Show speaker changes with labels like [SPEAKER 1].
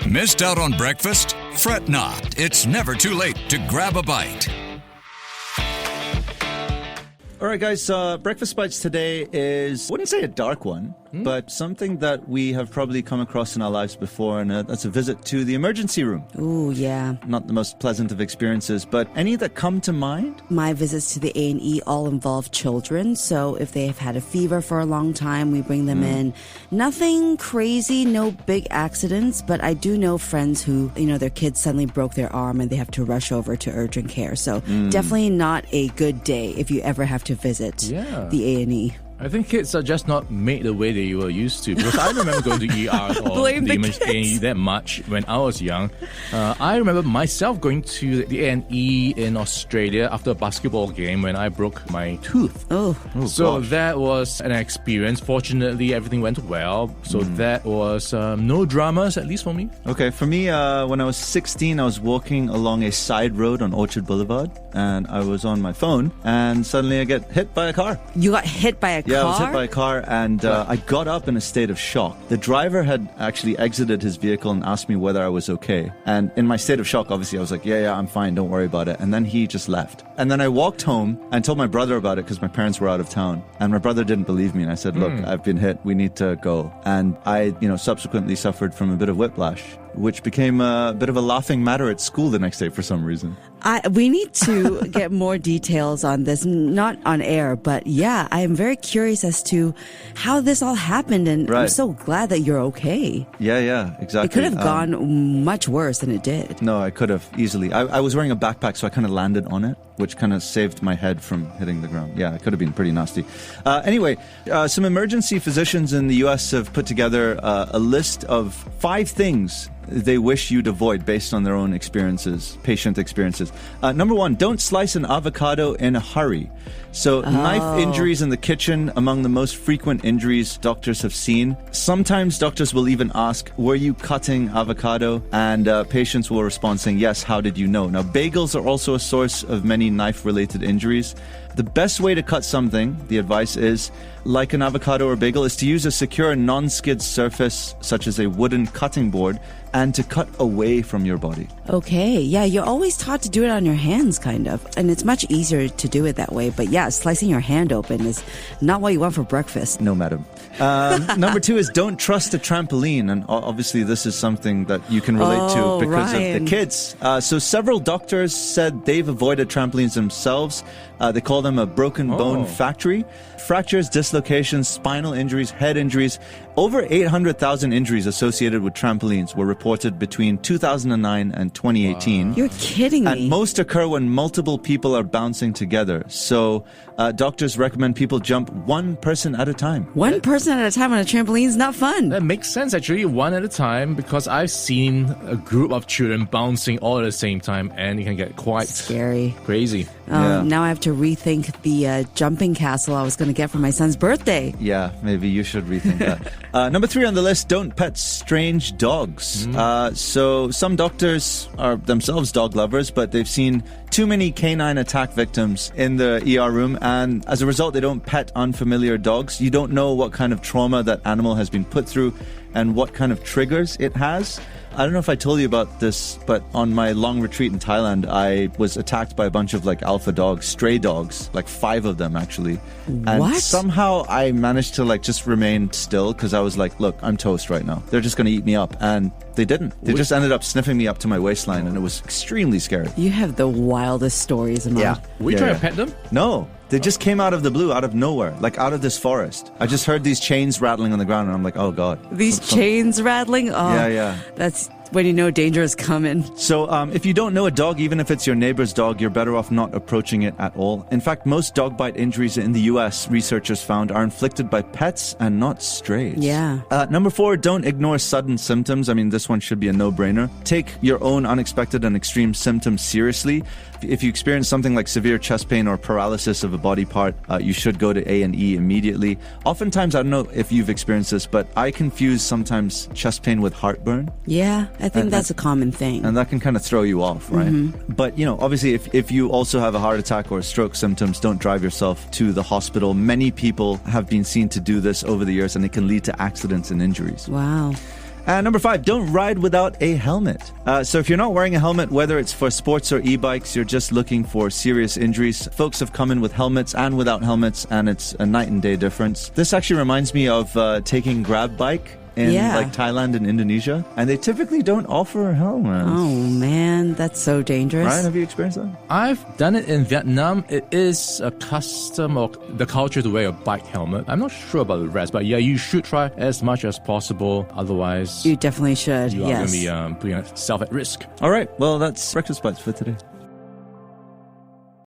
[SPEAKER 1] Missed out on breakfast? Fret not. It's never too late to grab a bite.
[SPEAKER 2] All right, guys, Breakfast Bites today is, I wouldn't say a dark one, but something that we have probably come across in our lives before, and that's a visit to the emergency room.
[SPEAKER 3] Ooh, yeah.
[SPEAKER 2] Not the most pleasant of experiences, but any that come to mind?
[SPEAKER 3] My visits to the A&E all involve children, so if they have had a fever for a long time, we bring them in. Nothing crazy, no big accidents, but I do know friends who, their kids suddenly broke their arm and they have to rush over to urgent care. So definitely not a good day if you ever have to visit the A&E.
[SPEAKER 4] I think kids are just not made the way they were used to. Because I remember going to ER or the A&E that much when I was young. I remember myself going to the A&E in Australia after a basketball game when I broke my tooth. So that was an experience. Fortunately, everything went well. So that was no dramas, at least for me.
[SPEAKER 2] Okay, for me, when I was 16, I was walking along a side road on Orchard Boulevard, and I was on my phone, and suddenly I get hit by a car.
[SPEAKER 3] You got hit by a car?
[SPEAKER 2] Yeah, I was hit by a car, and I got up in a state of shock. The driver had actually exited his vehicle and asked me whether I was okay. And in my state of shock, obviously, I was like, yeah, I'm fine, don't worry about it. And then he just left. And then I walked home and told my brother about it because my parents were out of town. And my brother didn't believe me. And I said, look, I've been hit. We need to go. And I, subsequently suffered from a bit of whiplash, which became a bit of a laughing matter at school the next day for some reason.
[SPEAKER 3] We need to get more details on this, not on air, but yeah, I am very curious as to how this all happened, and I'm so glad that you're okay.
[SPEAKER 2] Yeah, exactly.
[SPEAKER 3] It could have gone much worse than it did.
[SPEAKER 2] No, I could have easily. I was wearing a backpack, so I kind of landed on it, which kind of saved my head from hitting the ground. Yeah, it could have been pretty nasty. Anyway, some emergency physicians in the U.S. have put together a list of 5 things they wish you'd avoid based on their own experiences, patient experiences. Number 1, don't slice an avocado in a hurry. So knife injuries in the kitchen, among the most frequent injuries doctors have seen. Sometimes doctors will even ask, were you cutting avocado? And patients will respond saying, yes, how did you know? Now, bagels are also a source of many knife-related injuries. The best way to cut something, the advice is, like an avocado or bagel, is to use a secure non-skid surface, such as a wooden cutting board, and to cut away from your body.
[SPEAKER 3] Okay, yeah, you're always taught to do it on your hands, kind of. And it's much easier to do it that way. But yeah, slicing your hand open is not what you want for breakfast.
[SPEAKER 2] No, madam. Number 2 is don't trust a trampoline. And obviously this is something that you can relate to because of the kids. So several doctors said they've avoided trampolines themselves. They call them a broken bone factory. Fractures, dislocations, spinal injuries, head injuries. Over 800,000 injuries associated with trampolines were reported between 2009 and 2018.
[SPEAKER 3] Wow. You're kidding me.
[SPEAKER 2] And most occur when multiple people are bouncing together. So doctors recommend people jump one person at a time.
[SPEAKER 3] One person at a time on a trampoline is not fun.
[SPEAKER 4] That makes sense, actually, one at a time, because I've seen a group of children bouncing all at the same time, and it can get quite
[SPEAKER 3] scary,
[SPEAKER 4] crazy.
[SPEAKER 3] Now I have to rethink the jumping castle I was going to get for my son's birthday.
[SPEAKER 2] Yeah, maybe you should rethink that. Number 3 on the list, don't pet strange dogs. So some doctors are themselves dog lovers, but they've seen too many canine attack victims in the ER room, and as a result, they don't pet unfamiliar dogs. You don't know what kind of trauma that animal has been put through and what kind of triggers it has. I don't know if I told you about this, but on my long retreat in Thailand, I was attacked by a bunch of alpha dogs, stray dogs, 5 of them actually. And somehow I managed to just remain still because I was like, look, I'm toast right now. They're just going to eat me up. And they didn't. They just ended up sniffing me up to my waistline, and it was extremely scary.
[SPEAKER 3] You have the wildest stories, Emaad.
[SPEAKER 2] Yeah.
[SPEAKER 4] Were you trying to pet them?
[SPEAKER 2] No. They just came out of the blue, out of nowhere, out of this forest. I just heard these chains rattling on the ground, and I'm like, oh, God.
[SPEAKER 3] These chains rattling? Oh,
[SPEAKER 2] yeah.
[SPEAKER 3] That's when you know danger is coming.
[SPEAKER 2] So if you don't know a dog, even if it's your neighbor's dog, you're better off not approaching it at all. In fact, most dog bite injuries in the U.S., researchers found, are inflicted by pets and not strays.
[SPEAKER 3] Yeah.
[SPEAKER 2] Number 4, don't ignore sudden symptoms. I mean, this one should be a no-brainer. Take your own unexpected and extreme symptoms seriously. If you experience something like severe chest pain or paralysis of a body part, you should go to A&E immediately. Oftentimes, I don't know if you've experienced this, but I confuse sometimes chest pain with heartburn.
[SPEAKER 3] Yeah, I think that's a common thing.
[SPEAKER 2] And that can kind of throw you off, right? But, obviously, if you also have a heart attack or stroke symptoms, don't drive yourself to the hospital. Many people have been seen to do this over the years, and it can lead to accidents and injuries.
[SPEAKER 3] Wow.
[SPEAKER 2] And number 5, don't ride without a helmet. So if you're not wearing a helmet, whether it's for sports or e-bikes, you're just looking for serious injuries. Folks have come in with helmets and without helmets, and it's a night and day difference. This actually reminds me of taking Grab Bike in like Thailand and Indonesia, and they typically don't offer helmets.
[SPEAKER 3] Oh man, that's so dangerous.
[SPEAKER 2] Ryan, have you experienced that?
[SPEAKER 4] I've done it in Vietnam. It is a custom or the culture to wear a bike helmet. I'm not sure about the rest, but yeah, you should try as much as possible. Otherwise,
[SPEAKER 3] You definitely should.
[SPEAKER 4] you are
[SPEAKER 3] Yes.
[SPEAKER 4] going to be putting yourself at risk.
[SPEAKER 2] All right, well, that's Breakfast Bites for today.